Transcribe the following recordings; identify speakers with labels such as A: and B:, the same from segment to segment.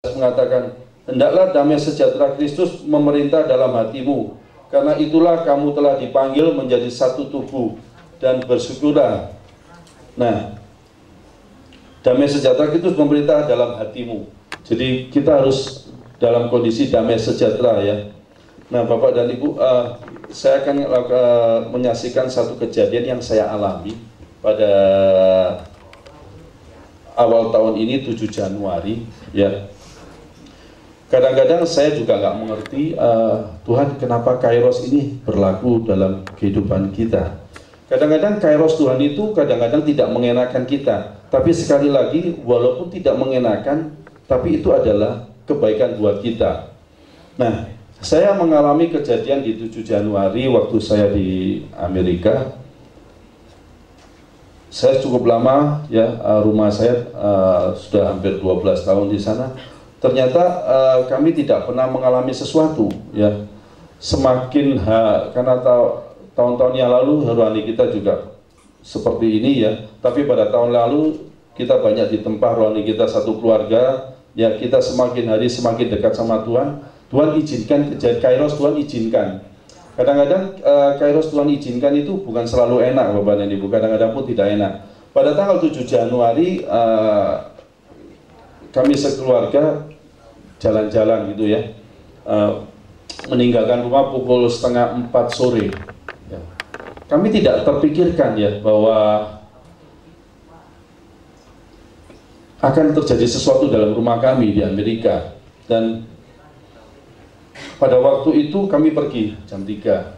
A: mengatakan, hendaklah damai sejahtera Kristus memerintah dalam hatimu, karena itulah kamu telah dipanggil menjadi satu tubuh, dan bersyukurlah. Nah, damai sejahtera Kristus memerintah dalam hatimu. Jadi kita harus dalam kondisi damai sejahtera ya. Nah, Bapak dan Ibu, saya akan menyaksikan satu kejadian yang saya alami pada awal tahun ini, 7 Januari ya. Kadang-kadang saya juga nggak mengerti, Tuhan kenapa Kairos ini berlaku dalam kehidupan kita. Kadang-kadang Kairos Tuhan itu kadang-kadang tidak mengenakan kita. Tapi sekali lagi, walaupun tidak mengenakan, tapi itu adalah kebaikan buat kita. Nah, saya mengalami kejadian di 7 Januari waktu saya di Amerika. Saya cukup lama ya, rumah saya sudah hampir 12 tahun di sana. Ternyata kami tidak pernah mengalami sesuatu ya. Semakin karena tahun-tahun yang lalu rohani kita juga seperti ini ya. Tapi pada tahun lalu kita banyak ditempa rohani kita satu keluarga ya. Kita semakin hari semakin dekat sama Tuhan. Tuhan izinkan kejadian Kairos, Tuhan izinkan. Kadang-kadang Kairos Tuhan izinkan itu bukan selalu enak Bapak dan Ibu. Kadang-kadang pun tidak enak. Pada tanggal 7 Januari kami sekeluarga jalan-jalan gitu ya, meninggalkan rumah pukul 3:30 sore ya. Kami tidak terpikirkan ya bahwa akan terjadi sesuatu dalam rumah kami di Amerika. Dan pada waktu itu kami pergi jam 3,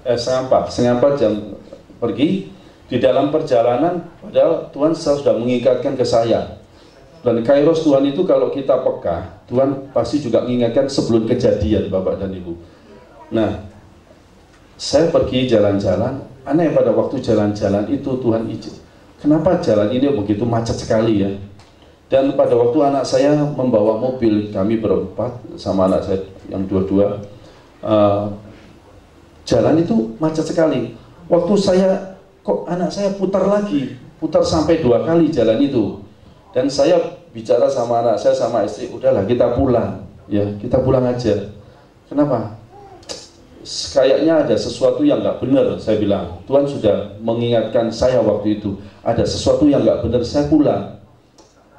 A: 3:30 jam pergi. Di dalam perjalanan, padahal Tuhan sudah mengikatkan ke saya. Dan Kairos Tuhan itu kalau kita peka, Tuhan pasti juga mengingatkan sebelum kejadian Bapak dan Ibu. Nah, saya pergi jalan-jalan, aneh pada waktu jalan-jalan itu Tuhan izin. Kenapa jalan ini begitu macet sekali ya? Dan pada waktu anak saya membawa mobil, kami berempat sama anak saya yang dua-dua, jalan itu macet sekali. Waktu saya, kok anak saya putar lagi, putar sampai 2 kali jalan itu. Dan saya bicara sama anak saya sama istri, udahlah kita pulang, ya kita pulang aja. Kenapa? Kayaknya ada sesuatu yang nggak benar, saya bilang. Tuhan sudah mengingatkan saya waktu itu, ada sesuatu yang nggak benar, saya pulang.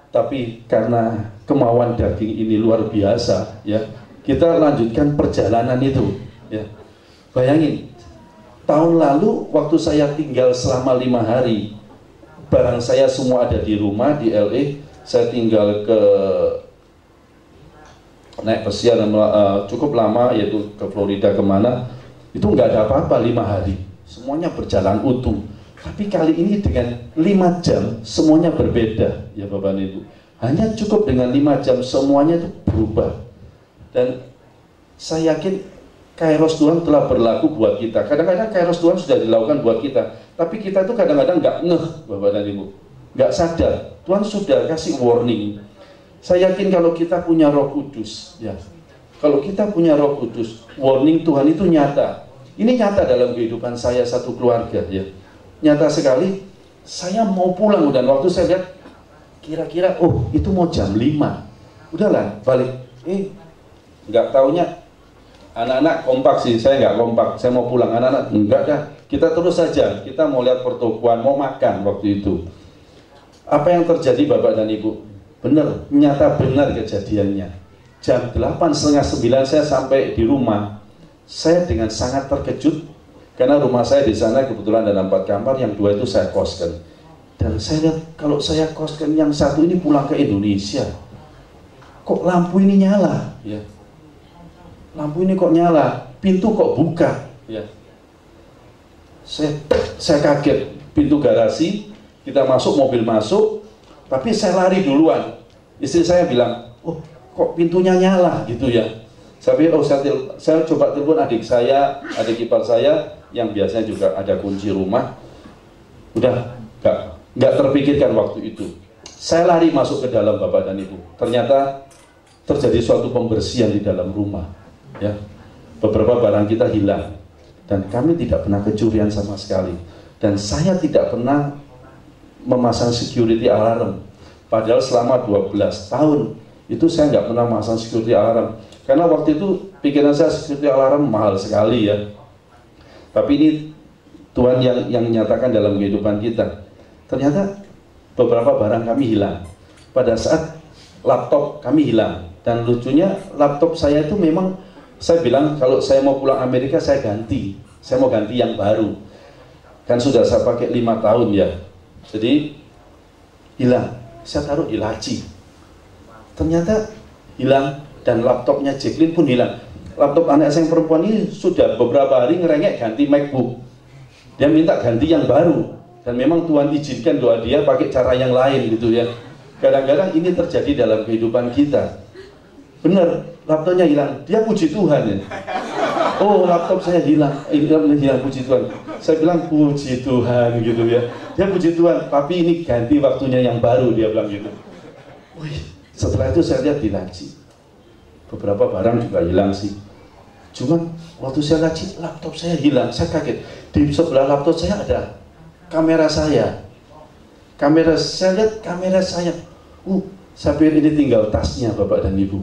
A: Tapi karena kemauan daging ini luar biasa, ya kita lanjutkan perjalanan itu. Ya. Bayangin, tahun lalu waktu saya tinggal selama 5 hari, barang saya semua ada di rumah di LA. Saya tinggal naik pesiar cukup lama, yaitu ke Florida kemana, itu nggak ada apa-apa 5 hari, semuanya berjalan utuh. Tapi kali ini dengan 5 jam semuanya berbeda ya Bapak dan Ibu. Hanya cukup dengan 5 jam semuanya itu berubah. Dan saya yakin Kairos Tuhan telah berlaku buat kita. Kadang-kadang Kairos Tuhan sudah dilakukan buat kita, tapi kita itu kadang-kadang nggak ngeh Bapak dan Ibu, nggak sadar. Tuhan sudah kasih warning. Saya yakin kalau kita punya Roh Kudus, ya, kalau kita punya Roh Kudus, warning Tuhan itu nyata. Ini nyata dalam kehidupan saya satu keluarga, ya, nyata sekali. Saya mau pulang dan waktu saya lihat, kira-kira, oh itu mau jam 5, udahlah balik. Nggak taunya anak-anak kompak sih, saya nggak kompak, saya mau pulang. Anak-anak enggak dah, kita terus saja, kita mau lihat pertokoan, mau makan waktu itu. Apa yang terjadi Bapak dan Ibu? Benar, nyata benar kejadiannya. Jam 8:30, 9 saya sampai di rumah. Saya dengan sangat terkejut karena rumah saya di sana kebetulan ada 4 kamar, yang 2 itu saya koskan. Dan saya lihat kalau saya koskan yang 1 ini pulang ke Indonesia, kok lampu ini nyala? Ya. Lampu ini kok nyala, pintu kok buka? Ya. Saya kaget, pintu garasi. Kita masuk, mobil masuk, tapi saya lari duluan. Istri saya bilang, oh kok pintunya nyala gitu ya. Saya pikir, oh saya coba telepon adik saya, adik ipar saya, yang biasanya juga ada kunci rumah. Udah, nggak terpikirkan waktu itu. Saya lari masuk ke dalam Bapak dan Ibu. Ternyata terjadi suatu pembersihan di dalam rumah. Ya, beberapa barang kita hilang. Dan kami tidak pernah kecurian sama sekali. Dan saya tidak pernah memasang security alarm. Padahal selama 12 tahun itu saya nggak pernah masang security alarm. Karena waktu itu pikiran saya security alarm mahal sekali ya. Tapi ini Tuhan yang nyatakan dalam kehidupan kita. Ternyata beberapa barang kami hilang. Pada saat laptop kami hilang. Dan lucunya laptop saya itu memang, saya bilang kalau saya mau pulang Amerika saya ganti. Saya mau ganti yang baru. Kan sudah saya pakai 5 tahun ya. Jadi hilang. Saya taruh di laci. Ternyata hilang. Dan laptopnya Jacqueline pun hilang. Laptop anak saya yang perempuan ini sudah beberapa hari ngerengek ganti MacBook. Dia minta ganti yang baru. Dan memang Tuhan izinkan doa dia pakai cara yang lain gitu ya. Kadang-kadang ini terjadi dalam kehidupan kita. Benar, laptopnya hilang. Dia puji Tuhan ya. Oh, laptop saya hilang. Hilang, puji Tuhan. Saya bilang puji Tuhan gitu ya. Dia puji Tuhan, tapi ini ganti waktunya yang baru, dia bilang gitu. Wih, setelah itu saya lihat di laci. Beberapa barang juga hilang sih. Cuman waktu saya laci, laptop saya hilang. Saya kaget. Di sebelah laptop saya ada kamera saya. Kamera, saya lihat kamera saya. Saya pikir ini tinggal tasnya Bapak dan Ibu.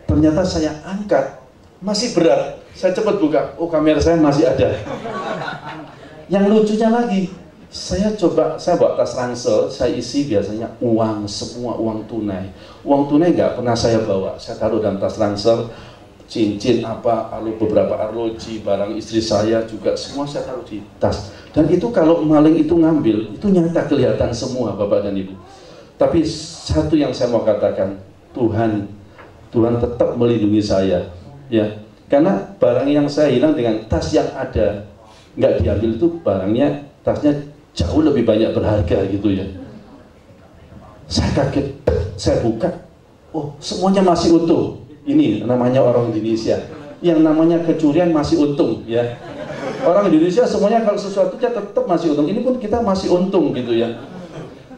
A: Ternyata saya angkat, masih berat. Saya cepat buka, oh kamera saya masih ada. Yang lucunya lagi, saya bawa tas ransel, saya isi biasanya uang, semua uang tunai. Uang tunai nggak pernah saya bawa, saya taruh dalam tas ransel, cincin apa, beberapa arloji, barang istri saya juga, semua saya taruh di tas. Dan itu kalau maling itu ngambil, itu nyata kelihatan semua Bapak dan Ibu. Tapi satu yang saya mau katakan, Tuhan tetap melindungi saya, ya. Karena barang yang saya hilang dengan tas yang ada, nggak diambil itu barangnya, tasnya jauh lebih banyak berharga gitu ya. Saya kaget, saya buka, oh semuanya masih utuh. Ini namanya orang Indonesia, yang namanya kecurian masih untung ya. Orang Indonesia semuanya kalau sesuatunya tetap masih untung. Ini pun kita masih untung gitu ya.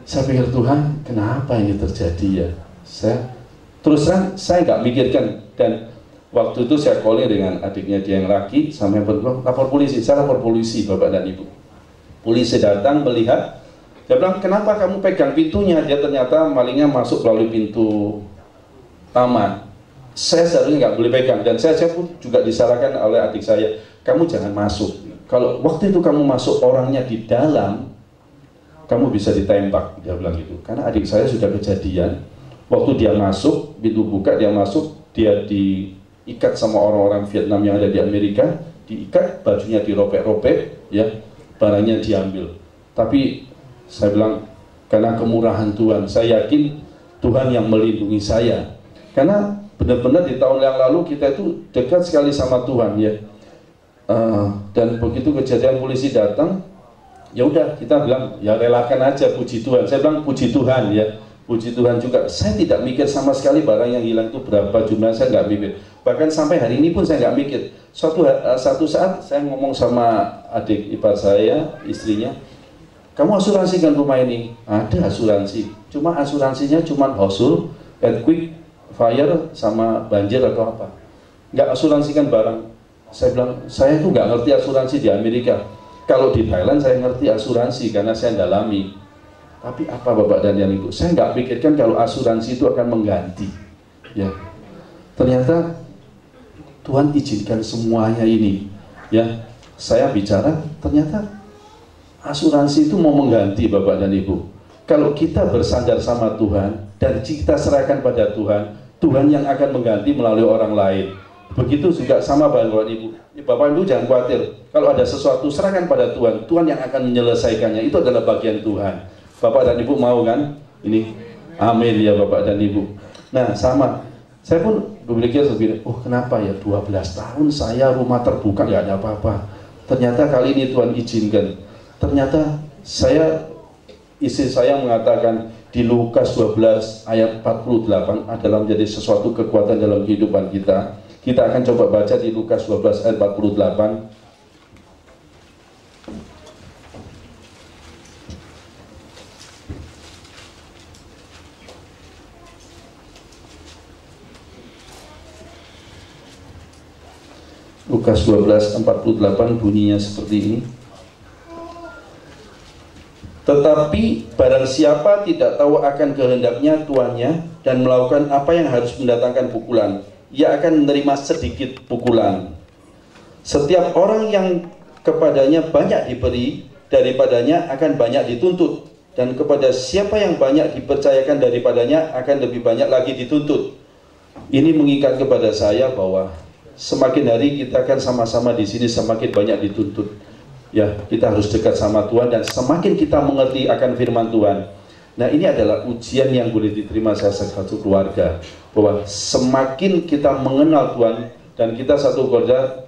A: Saya pikir Tuhan, kenapa ini terjadi ya? Terus terang saya nggak mikirkan. Dan waktu itu saya calling dengan adiknya dia yang laki, sama yang perempuan, lapor polisi. Saya lapor polisi Bapak dan Ibu. Polisi datang melihat, dia bilang kenapa kamu pegang pintunya? Dia ternyata malingnya masuk melalui pintu taman. Saya seharusnya nggak boleh pegang, dan saya pun juga disalahkan oleh adik saya, kamu jangan masuk. Kalau waktu itu kamu masuk orangnya di dalam, kamu bisa ditembak, dia bilang gitu. Karena adik saya sudah kejadian, waktu dia masuk, pintu buka, dia masuk, dia diikat sama orang-orang Vietnam yang ada di Amerika, diikat, bajunya dirobek-robek, ya, barangnya diambil. Tapi saya bilang, karena kemurahan Tuhan, saya yakin Tuhan yang melindungi saya. Karena benar-benar di tahun yang lalu kita itu dekat sekali sama Tuhan ya. Dan begitu kejadian polisi datang, ya udah kita bilang ya relakan aja, puji Tuhan. Saya bilang puji Tuhan ya, puji Tuhan juga. Saya tidak mikir sama sekali barang yang hilang itu berapa jumlah, saya nggak mikir. Bahkan sampai hari ini pun saya nggak mikir. Satu saat saya ngomong sama adik ipar saya, istrinya, kamu asuransikan rumah ini? Ada asuransi, cuma asuransinya cuma household, earthquake, fire, sama banjir atau apa. Nggak asuransikan barang. Saya bilang, saya itu nggak ngerti asuransi di Amerika. Kalau di Thailand saya ngerti asuransi karena saya dalami. Tapi apa Bapak dan yang Ibu? Saya nggak pikirkan kalau asuransi itu akan mengganti. Ya, ternyata Tuhan izinkan semuanya ini. Ya, saya bicara, ternyata asuransi itu mau mengganti Bapak dan Ibu. Kalau kita bersandar sama Tuhan dan kita serahkan pada Tuhan, Tuhan yang akan mengganti melalui orang lain. Begitu juga sama Bapak Ibu. Bapak Ibu jangan khawatir. Kalau ada sesuatu serahkan pada Tuhan. Tuhan yang akan menyelesaikannya. Itu adalah bagian Tuhan. Bapak dan Ibu mau kan? Ini. Amin ya Bapak dan Ibu. Nah sama. Saya pun berpikir begini. Oh kenapa ya 12 tahun saya rumah terbuka nggak ada apa-apa. Ternyata kali ini Tuhan izinkan. Ternyata istri saya mengatakan di Lukas 12 ayat 48 adalah menjadi sesuatu kekuatan dalam kehidupan kita. Kita akan coba baca di Lukas 12 ayat 48. Lukas 12:48 bunyinya seperti ini. Tetapi barang siapa tidak tahu akan kehendaknya tuannya dan melakukan apa yang harus mendatangkan pukulan, ia akan menerima sedikit pukulan. Setiap orang yang kepadanya banyak diberi, daripadanya akan banyak dituntut, dan kepada siapa yang banyak dipercayakan daripadanya akan lebih banyak lagi dituntut. Ini mengikat kepada saya bahwa semakin hari kita akan sama-sama di sini semakin banyak dituntut. Ya, kita harus dekat sama Tuhan dan semakin kita mengerti akan firman Tuhan. Nah, ini adalah ujian yang boleh diterima saya satu keluarga, bahwa semakin kita mengenal Tuhan dan kita satu keluarga.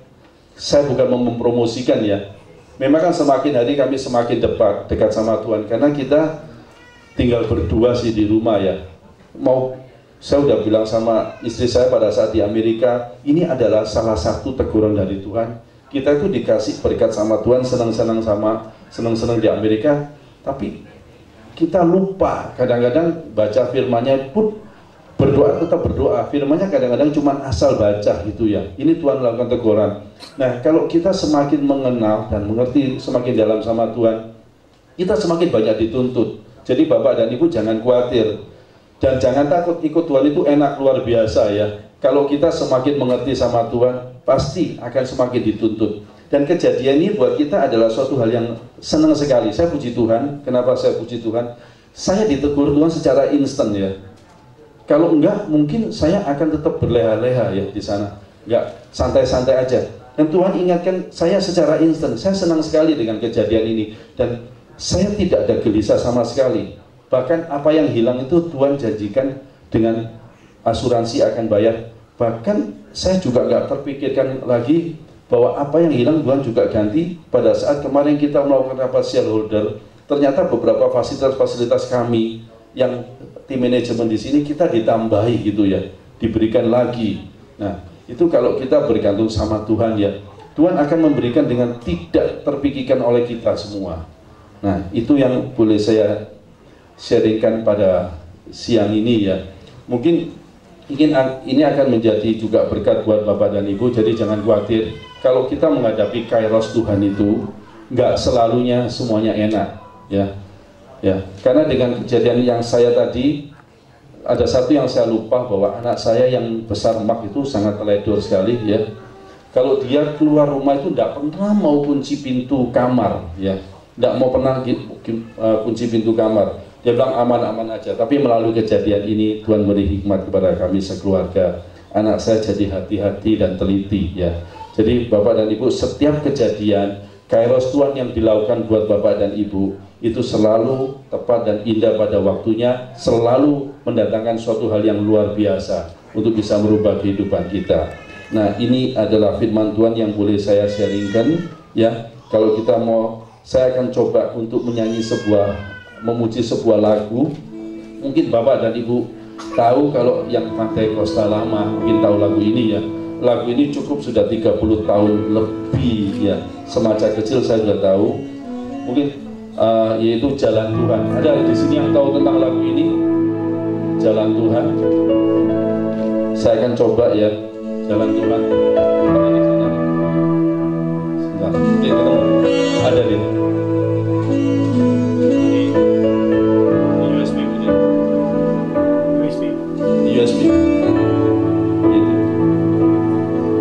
A: Saya bukan mempromosikan ya, memang kan semakin hari kami semakin dekat sama Tuhan, karena kita tinggal berdua sih di rumah ya. Saya udah bilang sama istri saya pada saat di Amerika, ini adalah salah satu teguran dari Tuhan. Kita itu dikasih berkat sama Tuhan, senang-senang di Amerika, tapi kita lupa kadang-kadang baca firman-Nya pun. Berdoa tetap berdoa, firman-Nya kadang-kadang cuma asal baca gitu ya. Ini Tuhan melakukan teguran. Nah, kalau kita semakin mengenal dan mengerti semakin dalam sama Tuhan, kita semakin banyak dituntut. Jadi Bapak dan Ibu jangan khawatir dan jangan takut, ikut Tuhan itu enak luar biasa ya. Kalau kita semakin mengerti sama Tuhan, pasti akan semakin dituntut. Dan kejadian ini buat kita adalah suatu hal yang senang sekali. Saya puji Tuhan. Kenapa saya puji Tuhan? Saya ditegur Tuhan secara instan ya. Kalau enggak, mungkin saya akan tetap berleha-leha ya di sana. Enggak, santai-santai aja. Dan Tuhan ingatkan saya secara instan. Saya senang sekali dengan kejadian ini. Dan saya tidak ada gelisah sama sekali. Bahkan apa yang hilang itu Tuhan janjikan dengan asuransi akan bayar. Bahkan saya juga enggak terpikirkan lagi bahwa apa yang hilang Tuhan juga ganti. Pada saat kemarin kita melakukan rapat shareholder, ternyata beberapa fasilitas kami yang tim manajemen di sini kita ditambahi gitu ya, diberikan lagi. Nah, itu kalau kita bergantung sama Tuhan ya, Tuhan akan memberikan dengan tidak terpikirkan oleh kita semua. Nah, itu yang boleh saya sharingkan pada siang ini ya. Mungkin ini akan menjadi juga berkat buat Bapak dan Ibu. Jadi jangan khawatir kalau kita menghadapi kairos Tuhan itu nggak selalunya semuanya enak ya. Ya, karena dengan kejadian yang saya tadi, ada satu yang saya lupa, bahwa anak saya yang besar Mark itu sangat teledor sekali ya. Kalau dia keluar rumah itu tidak pernah mau kunci pintu kamar ya, tidak mau pernah kunci pintu kamar. Dia bilang aman-aman aja. Tapi melalui kejadian ini Tuhan beri hikmat kepada kami sekeluarga. Anak saya jadi hati-hati dan teliti ya. Jadi Bapak dan Ibu, setiap kejadian kairos Tuhan yang dilakukan buat Bapak dan Ibu itu selalu tepat dan indah pada waktunya, selalu mendatangkan suatu hal yang luar biasa untuk bisa merubah kehidupan kita. Nah, ini adalah firman Tuhan yang boleh saya sharingkan ya. Kalau kita mau, saya akan coba untuk memuji sebuah lagu. Mungkin Bapak dan Ibu tahu, kalau yang Pantai Kosta Lama mungkin tahu lagu ini ya. Lagu ini cukup sudah 30 tahun lebih ya. Semasa kecil saya sudah tahu. Mungkin yaitu Jalan Tuhan. Ada di sini yang tahu tentang lagu ini? Jalan Tuhan. Saya akan coba ya, Jalan Tuhan. Sebentar, ada di USB punya. USB. Itu.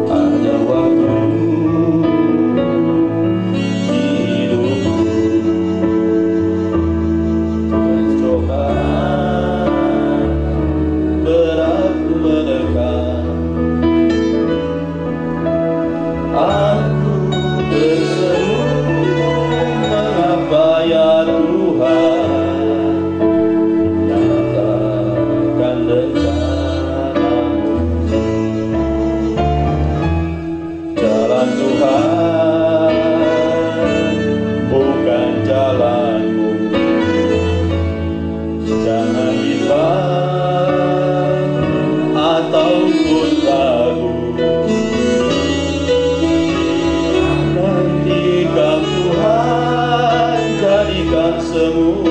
A: Ada waktu semua